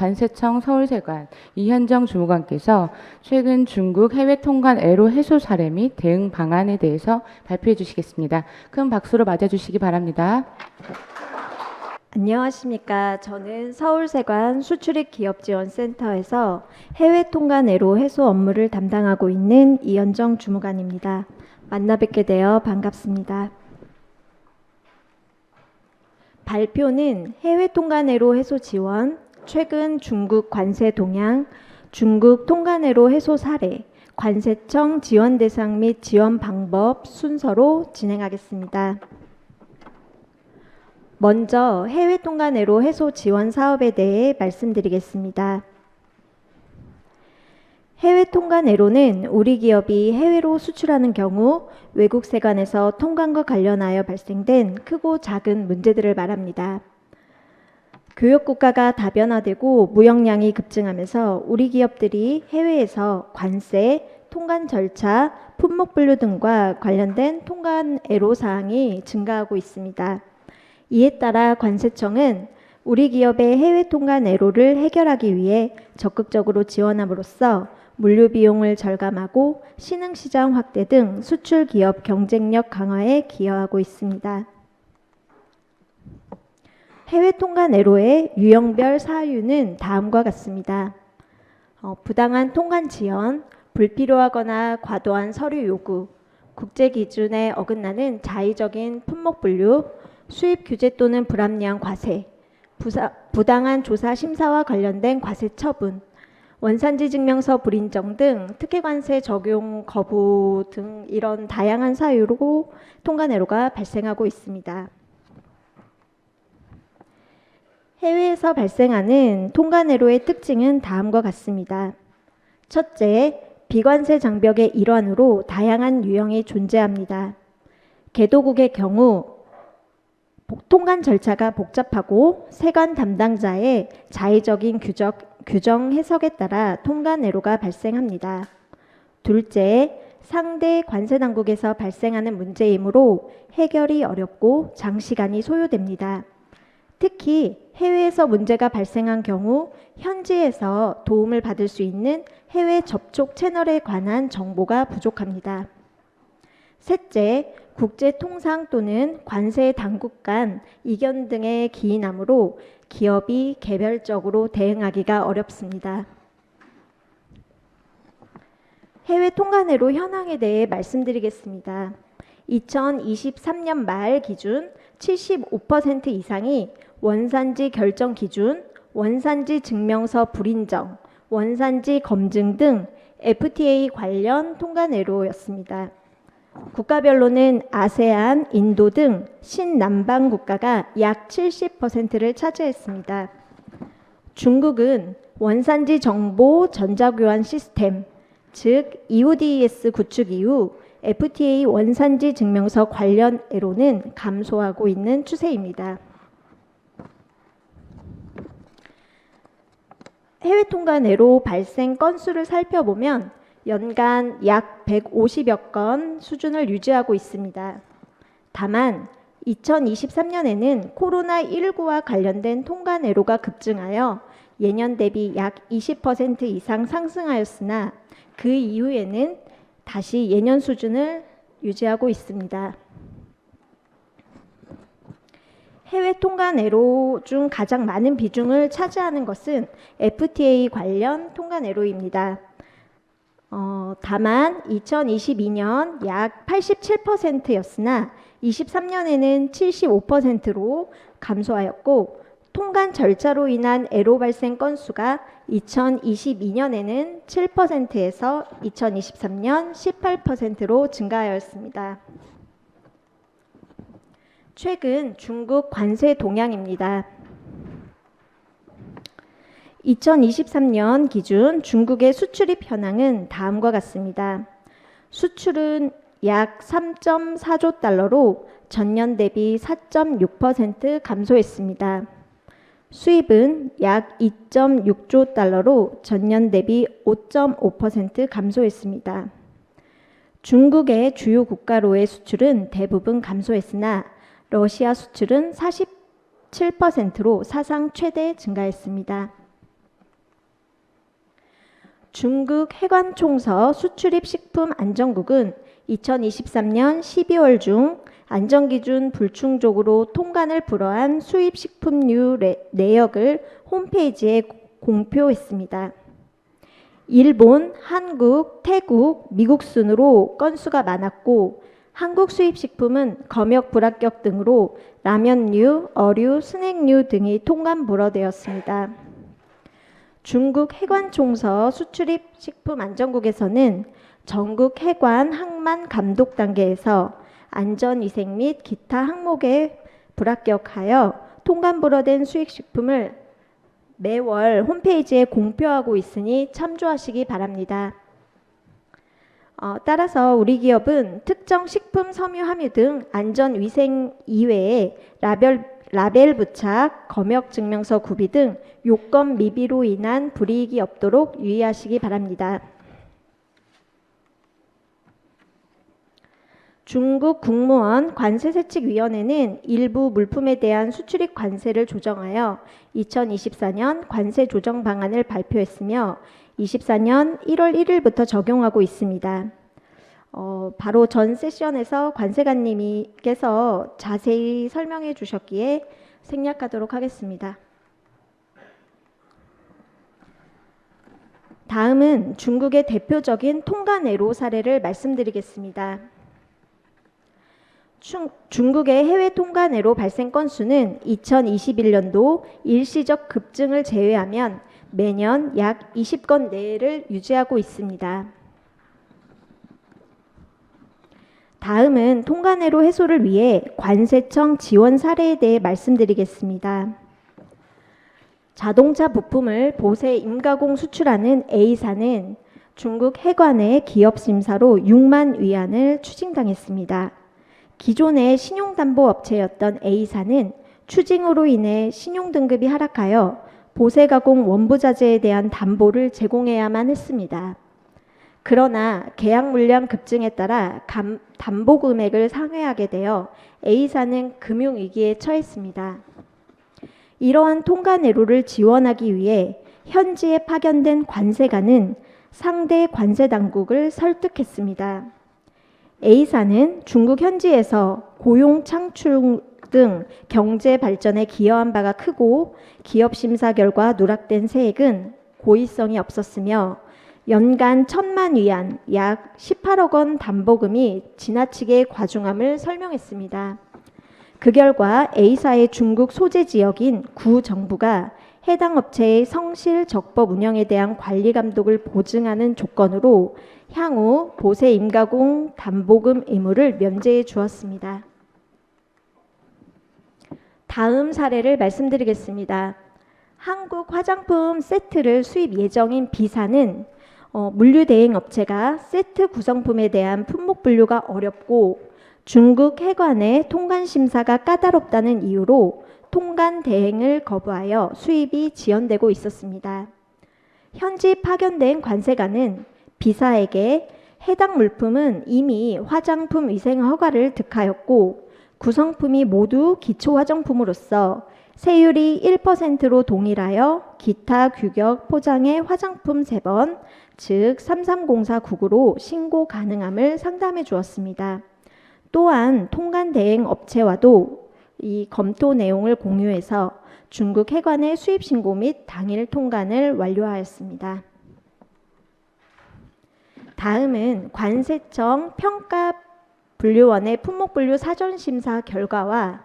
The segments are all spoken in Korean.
관세청 서울세관 이현정 주무관께서 최근 중국 해외 통관 애로 해소 사례 및 대응 방안에 대해서 발표해 주시겠습니다. 큰 박수로 맞아주시기 바랍니다. 안녕하십니까. 저는 서울세관 수출입기업지원센터에서 해외 통관 애로 해소 업무를 담당하고 있는 이현정 주무관입니다. 만나 뵙게 되어 반갑습니다. 발표는 해외 통관 애로 해소 지원, 최근 중국 관세 동향, 중국 통관 애로 해소 사례, 관세청 지원 대상 및 지원 방법 순서로 진행하겠습니다. 먼저 해외 통관 애로 해소 지원 사업에 대해 말씀드리겠습니다. 해외 통관 애로는 우리 기업이 해외로 수출하는 경우 외국 세관에서 통관과 관련하여 발생된 크고 작은 문제들을 말합니다. 교역 국가가 다변화되고 무역량이 급증하면서 우리 기업들이 해외에서 관세, 통관 절차, 품목 분류 등과 관련된 통관 애로 사항이 증가하고 있습니다. 이에 따라 관세청은 우리 기업의 해외 통관 애로를 해결하기 위해 적극적으로 지원함으로써 물류 비용을 절감하고 신흥시장 확대 등 수출 기업 경쟁력 강화에 기여하고 있습니다. 해외 통관 애로의 유형별 사유는 다음과 같습니다. 부당한 통관 지연, 불필요하거나 과도한 서류 요구, 국제 기준에 어긋나는 자의적인 품목 분류, 수입 규제 또는 불합리한 과세, 부당한 조사 심사와 관련된 과세 처분, 원산지 증명서 불인정 등 특혜관세 적용 거부 등 이런 다양한 사유로 통관 애로가 발생하고 있습니다. 해외에서 발생하는 통관 애로의 특징은 다음과 같습니다. 첫째, 비관세 장벽의 일환으로 다양한 유형이 존재합니다. 개도국의 경우 통관 절차가 복잡하고 세관 담당자의 자의적인 규정 해석에 따라 통관 애로가 발생합니다. 둘째, 상대 관세 당국에서 발생하는 문제이므로 해결이 어렵고 장시간이 소요됩니다. 특히 해외에서 문제가 발생한 경우 현지에서 도움을 받을 수 있는 해외 접촉 채널에 관한 정보가 부족합니다. 셋째, 국제 통상 또는 관세 당국 간 이견 등의 기인하므로 기업이 개별적으로 대응하기가 어렵습니다. 해외 통관 애로 현황에 대해 말씀드리겠습니다. 2023년 말 기준 75% 이상이 원산지 결정 기준, 원산지 증명서 불인정, 원산지 검증 등 FTA 관련 통관 애로였습니다. 국가별로는 아세안, 인도 등 신남방 국가가 약 70%를 차지했습니다. 중국은 원산지 정보 전자교환 시스템, 즉 EUDES 구축 이후 FTA 원산지 증명서 관련 애로는 감소하고 있는 추세입니다. 해외 통관 애로 발생 건수를 살펴보면 연간 약 150여 건 수준을 유지하고 있습니다. 다만 2023년에는 코로나19와 관련된 통관 애로가 급증하여 예년 대비 약 20% 이상 상승하였으나 그 이후에는 다시 예년 수준을 유지하고 있습니다. 해외 통관 애로 중 가장 많은 비중을 차지하는 것은 FTA 관련 통관 애로입니다. 다만 2022년 약 87%였으나 23년에는 75%로 감소하였고 통관 절차로 인한 애로 발생 건수가 2022년에는 7%에서 2023년 18%로 증가하였습니다. 최근 중국 관세 동향입니다. 2023년 기준 중국의 수출입 현황은 다음과 같습니다. 수출은 약 3.4조 달러로 전년 대비 4.6% 감소했습니다. 수입은 약 2.6조 달러로 전년 대비 5.5% 감소했습니다. 중국의 주요 국가로의 수출은 대부분 감소했으나 러시아 수출은 47%로 사상 최대 증가했습니다. 중국 해관총서 수출입 식품 안전국은 2023년 12월 중 안전기준 불충족으로 통관을 불허한 수입 식품류 내역을 홈페이지에 공표했습니다. 일본, 한국, 태국, 미국 순으로 건수가 많았고 한국 수입 식품은 검역 불합격 등으로 라면류, 어류, 스낵류 등이 통관 불허되었습니다. 중국 해관총서 수출입 식품 안전국에서는 전국 해관 항만 감독 단계에서 안전위생 및 기타 항목에 불합격하여 통관 불허된 수입식품을 매월 홈페이지에 공표하고 있으니 참조하시기 바랍니다. 따라서 우리 기업은 특정 식품 섬유 함유 등 안전위생 이외에 라벨 부착, 검역 증명서 구비 등 요건 미비로 인한 불이익이 없도록 유의하시기 바랍니다. 중국 국무원 관세세칙위원회는 일부 물품에 대한 수출입 관세를 조정하여 2024년 관세 조정 방안을 발표했으며 24년 1월 1일부터 적용하고 있습니다. 바로 전 세션에서 관세관님께서 자세히 설명해 주셨기에 생략하도록 하겠습니다. 다음은 중국의 대표적인 통관 애로 사례를 말씀드리겠습니다. 중국의 해외 통관 애로 발생 건수는 2021년도 일시적 급증을 제외하면 매년 약 20건 내외를 유지하고 있습니다. 다음은 통관 애로 해소를 위해 관세청 지원 사례에 대해 말씀드리겠습니다. 자동차 부품을 보세 임가공 수출하는 A사는 중국 해관의 기업 심사로 6만 위안을 추징당했습니다. 기존의 신용담보업체였던 A사는 추징으로 인해 신용등급이 하락하여 보세가공 원부자재에 대한 담보를 제공해야만 했습니다. 그러나 계약 물량 급증에 따라 담보 금액을 상회하게 되어 A사는 금융위기에 처했습니다. 이러한 통관 애로를 지원하기 위해 현지에 파견된 관세관은 상대 관세당국을 설득했습니다. A사는 중국 현지에서 고용 창출 등 경제 발전에 기여한 바가 크고 기업 심사 결과 누락된 세액은 고의성이 없었으며 연간 1,000만 위안 약 18억 원 담보금이 지나치게 과중함을 설명했습니다. 그 결과 A사의 중국 소재 지역인 구 정부가 해당 업체의 성실 적법 운영에 대한 관리 감독을 보증하는 조건으로 향후 보세 임가공 담보금 의무를 면제해 주었습니다. 다음 사례를 말씀드리겠습니다. 한국 화장품 세트를 수입 예정인 B사는 물류 대행 업체가 세트 구성품에 대한 품목 분류가 어렵고 중국 해관의 통관 심사가 까다롭다는 이유로 통관 대행을 거부하여 수입이 지연되고 있었습니다. 현지 파견된 관세관은 B사에게 해당 물품은 이미 화장품 위생 허가를 득하였고 구성품이 모두 기초 화장품으로서 세율이 1%로 동일하여 기타 규격 포장의 화장품 3번, 즉 330499로 신고 가능함을 상담해 주었습니다. 또한 통관 대행 업체와도 이 검토 내용을 공유해서 중국 해관의 수입 신고 및 당일 통관을 완료하였습니다. 다음은 관세청 평가분류원의 품목분류 사전심사 결과와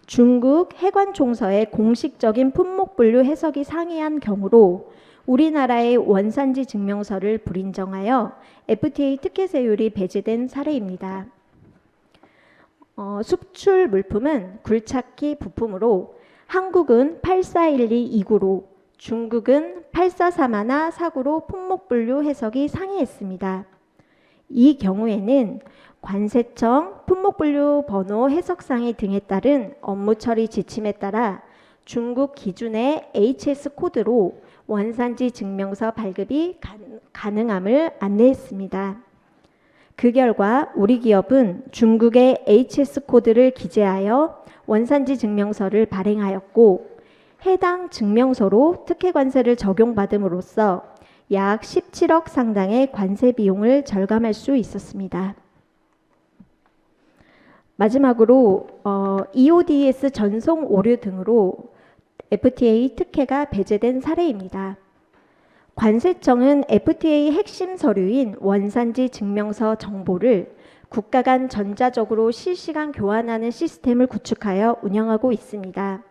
중국 해관총서의 공식적인 품목분류 해석이 상이한 경우로 우리나라의 원산지 증명서를 불인정하여 FTA 특혜세율이 배제된 사례입니다. 수출 물품은 굴착기 부품으로 한국은 84122구로 중국은 843149로 품목분류 해석이 상이했습니다. 이 경우에는 관세청 품목분류 번호 해석상의 등에 따른 업무 처리 지침에 따라 중국 기준의 HS 코드로 원산지 증명서 발급이 가능함을 안내했습니다. 그 결과 우리 기업은 중국의 HS 코드를 기재하여 원산지 증명서를 발행하였고 해당 증명서로 특혜관세를 적용받음으로써 약 17억 상당의 관세 비용을 절감할 수 있었습니다. 마지막으로 EODS 전송 오류 등으로 FTA 특혜가 배제된 사례입니다. 관세청은 FTA 핵심 서류인 원산지 증명서 정보를 국가 간 전자적으로 실시간 교환하는 시스템을 구축하여 운영하고 있습니다.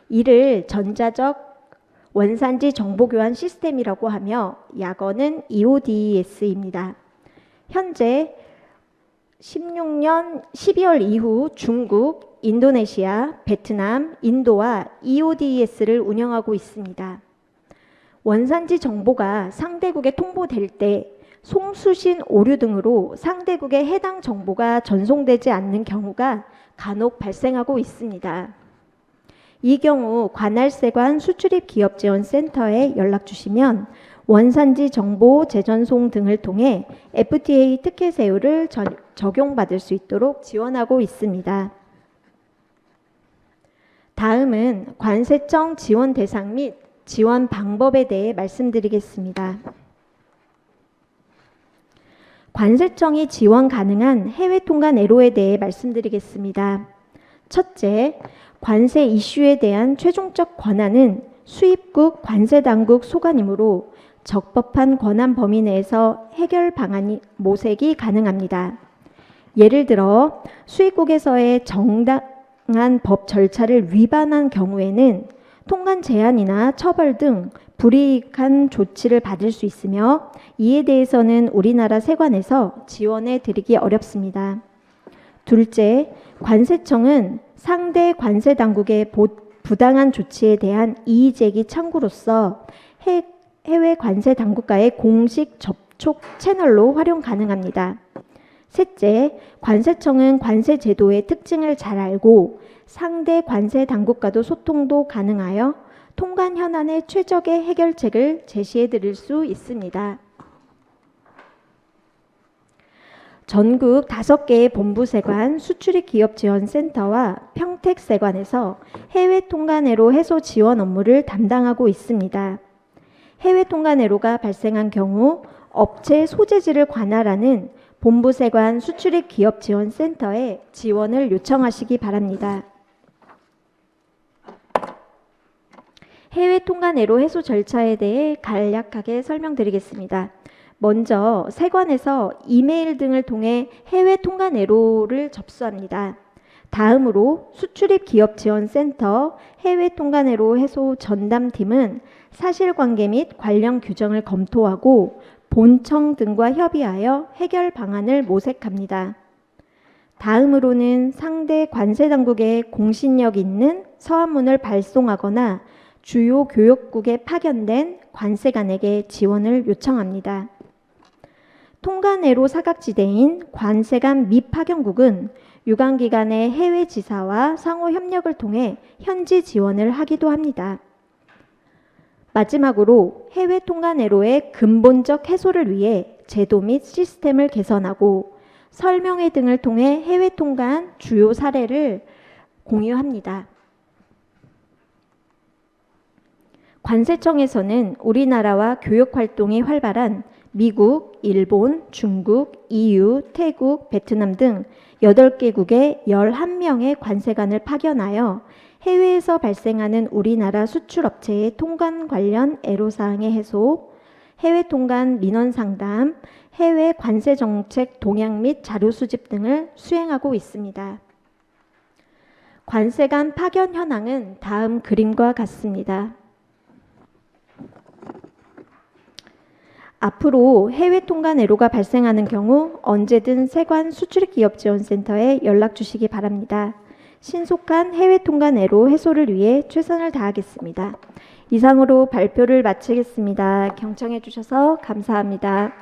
이를 전자적 원산지 정보 교환 시스템이라고 하며 약어는 EODS입니다. 현재 16년 12월 이후 중국, 인도네시아, 베트남, 인도와 EODS를 운영하고 있습니다. 원산지 정보가 상대국에 통보될 때 송수신 오류 등으로 상대국에 해당 정보가 전송되지 않는 경우가 간혹 발생하고 있습니다. 이 경우 관할세관 수출입기업지원센터에 연락 주시면 원산지 정보 재전송 등을 통해 FTA 특혜 세율을 적용받을 수 있도록 지원하고 있습니다. 다음은 관세청 지원 대상 및 지원 방법에 대해 말씀드리겠습니다. 관세청이 지원 가능한 해외 통관 애로에 대해 말씀드리겠습니다. 첫째, 관세 이슈에 대한 최종적 권한은 수입국 관세당국 소관이므로 적법한 권한 범위 내에서 해결 방안이 모색이 가능합니다. 예를 들어 수입국에서의 정당한 법 절차를 위반한 경우에는 통관 제한이나 처벌 등 불이익한 조치를 받을 수 있으며 이에 대해서는 우리나라 세관에서 지원해 드리기 어렵습니다. 둘째, 관세청은 상대 관세 당국의 부당한 조치에 대한 이의 제기 창구로서 해외 관세 당국과의 공식 접촉 채널로 활용 가능합니다. 셋째, 관세청은 관세 제도의 특징을 잘 알고 상대 관세 당국과도 소통도 가능하여 통관 현안의 최적의 해결책을 제시해 드릴 수 있습니다. 전국 5개의 본부세관 수출입기업지원센터와 평택세관에서 해외 통관애로 해소 지원 업무를 담당하고 있습니다. 해외 통관애로가 발생한 경우 업체 소재지를 관할하는 본부세관 수출입기업지원센터에 지원을 요청하시기 바랍니다. 해외 통관애로 해소 절차에 대해 간략하게 설명드리겠습니다. 먼저 세관에서 이메일 등을 통해 해외 통관애로를 접수합니다. 다음으로 수출입기업지원센터 해외 통관애로 해소 전담팀은 사실관계 및 관련 규정을 검토하고 본청 등과 협의하여 해결 방안을 모색합니다. 다음으로는 상대 관세당국에 공신력 있는 서한문을 발송하거나 주요 교역국에 파견된 관세관에게 지원을 요청합니다. 통관애로 사각지대인 관세관 미파견국은 유관기관의 해외 지사와 상호 협력을 통해 현지 지원을 하기도 합니다. 마지막으로 해외 통관애로의 근본적 해소를 위해 제도 및 시스템을 개선하고 설명회 등을 통해 해외 통관 주요 사례를 공유합니다. 관세청에서는 우리나라와 교역 활동이 활발한 미국, 일본, 중국, EU, 태국, 베트남 등 8개국에 11명의 관세관을 파견하여 해외에서 발생하는 우리나라 수출업체의 통관 관련 애로사항의 해소, 해외 통관 민원 상담, 해외 관세 정책 동향 및 자료 수집 등을 수행하고 있습니다. 관세관 파견 현황은 다음 그림과 같습니다. 앞으로 해외 통관 애로가 발생하는 경우 언제든 세관 수출입기업지원센터에 연락 주시기 바랍니다. 신속한 해외 통관 애로 해소를 위해 최선을 다하겠습니다. 이상으로 발표를 마치겠습니다. 경청해 주셔서 감사합니다.